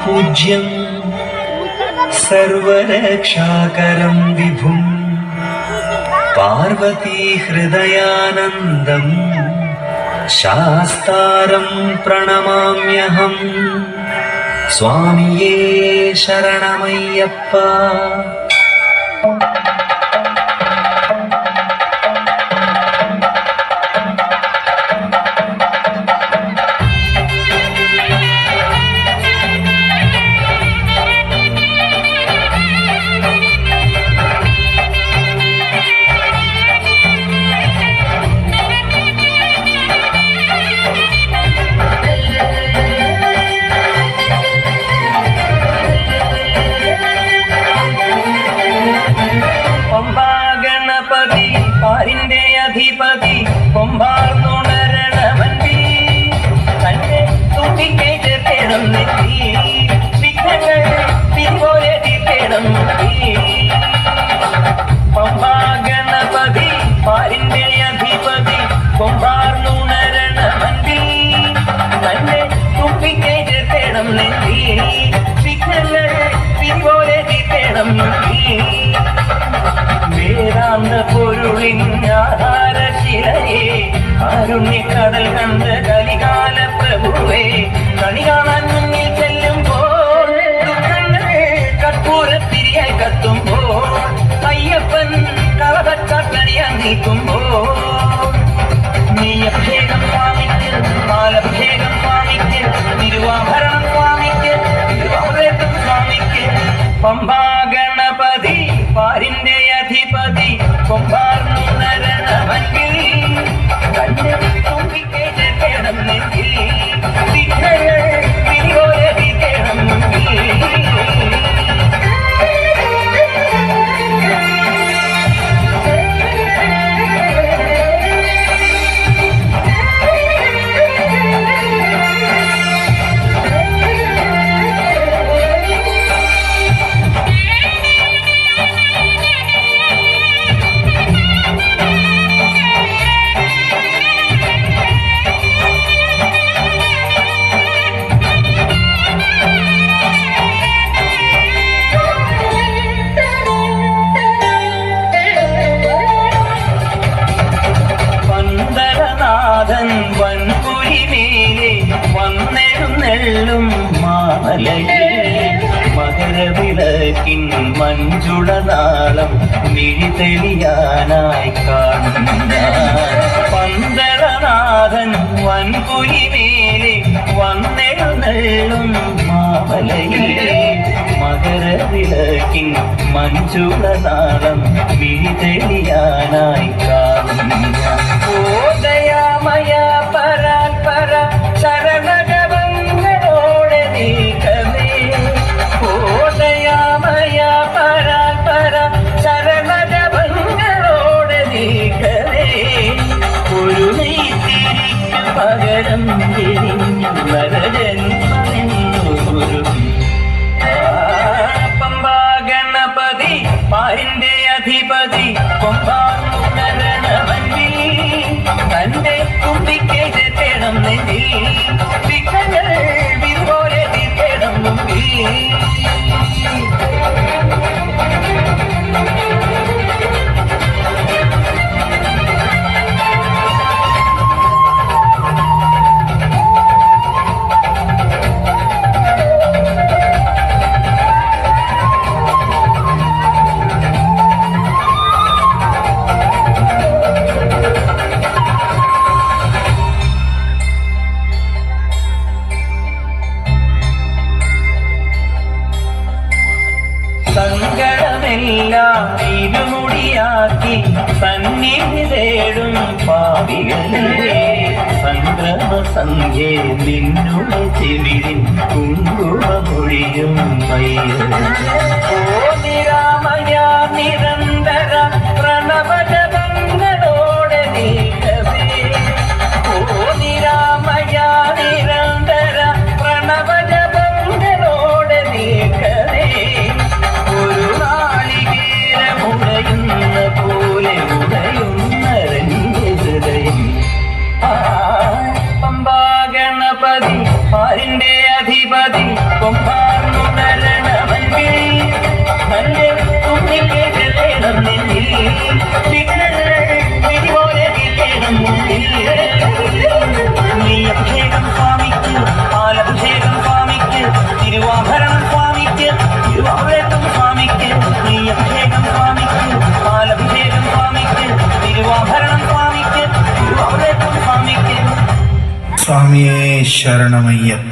पूज्यं सर्वरक्षाकरं विभुं पार्वतीहृदयानन्दं शास्तारं प्रणमाम्यहम्। स्वामिये शरणमय्यप्पा। പാരിന്റെ അധിപതി കൊമ്പാർന്നുണരണമന്തി തന്നെ തുമ്പിക്കേറ്റേണം നെറ്റി വിഘ്നങ്ങൾ പിൻപോലെ തീർത്തേണം പമ്പാഗണപതി പാരിന്റെ അധിപതി കൊമ്പാർന്നുണരണമന്തി തന്നെ തുമ്പിക്കേറ്റേണം നെറ്റി വിഘ്നങ്ങൾ പിൻപോലെ തീർത്തേണം വേദാന്ത പൊരുളിൻ ആധാരശിലയെ കാരുണ്യക്കടൽ കണ്ട് കലികാല പ്രഭുവേ കണി കാണാൻ മുന്നിൽ ചെല്ലുമ്പോൾ ദുഃഖങ്ങൾ കർപ്പൂരത്തിരിയായി കത്തുമ്പോൾ അയ്യപ്പൻ കളഭച്ചാട്ടണിയാൻ നീക്കുമ്പോൾ നീ അഭിഷേകം സ്വാമിക്ക് പാലഭിഷേകം സ്വാമിക്ക് തിരുവാഭരണം സ്വാമിക്ക് തിരുവാഭരണം സ്വാമിക്ക് പമ്പാഗണപതി പാരിന്റെ അധിപതി കൊമ്പാർന്നുണരണമങ്കിൽ കണ്ണ് തുമ്പിക്കേറ്റേണം നെഞ്ചിൽ വിഘ്നങ്ങൾ പിരിപോലെ തീർത്തേണം വൻപുരിമേലെ വന്നെഴുന്നെള്ളും മാമലയെ മകരവിളക്കിൻ മഞ്ജുളനാളം മിഴിതെളിയാനായി കാണുന്ന പന്തളനാഥൻ വൻപുരിമേലെ വന്നെഴുന്നെള്ളും മാമലയെ മകരവിളക്കിൻ മഞ്ജുളനാളം മിഴിതെളിയാനായി കാണുന്ന ഓദയാമയ പരാൽപര ശരണഗവങ്ങളോടെ നീക്കമേ ഓദയാമയ പരാൽപര ശരണഗവങ്ങളോടെ നീക്കമേ ഒരു നെയ്ത്തിരിക്കു പകരം നരജന്മമെന്നൊരു പമ്പാഗണപതി പാരിന്റെ അധിപതി കൊമ്പാർന്നുണരണമന്തി തന്റെ തുമ്പിക്കേറ്റേണം നെഞ്ചിൽ വിഘ്നങ്ങൾ വിതുപോലെ തീർത്തേണം മുമ്പിൽ സങ്കടമെല്ലാം ഇരുമുടിയാക്കി സന്നിധി തേടും പാപികളെ സംക്രമസന്ധ്യേ നിന്നുടെ ചെവിരിൻ കുങ്കുമൊഴിയും ഓ നിരാമയ നിരന്തര പ്രണവജപങ്ങളോടെ നീക്കവേ ഓ നിരാമയ നിരന്തര പ്രണവജപങ്ങളോടെ നീക്കവേ ഒരു നാളികേരമുടയുന്ന പോലെ ഉടയുന്നരന്റെ ഹൃദയം പമ്പാഗണപതി പാരിന്റെ അധിപതി കൊമ്പാ വിഘ്നങ്ങൾ വിധിപോലെ വീഴേണം മുന്നിൽ. നീ അഭിഷേകം സ്വാമിക്ക്, പാലഭിഷേകം സ്വാമിക്ക്, തിരുവാഭരണം സ്വാമിക്ക്, തിരുവാഭരണം സ്വാമിക്ക്. നീ അഭിഷേകം സ്വാമിക്ക്, പാലഭിഷേകം സ്വാമിക്ക്, തിരുവാഭരണം സ്വാമിക്ക്, തിരുവാഭരണം സ്വാമിക്ക്. സ്വാമിയേ ശരണമയ്യപ്പ.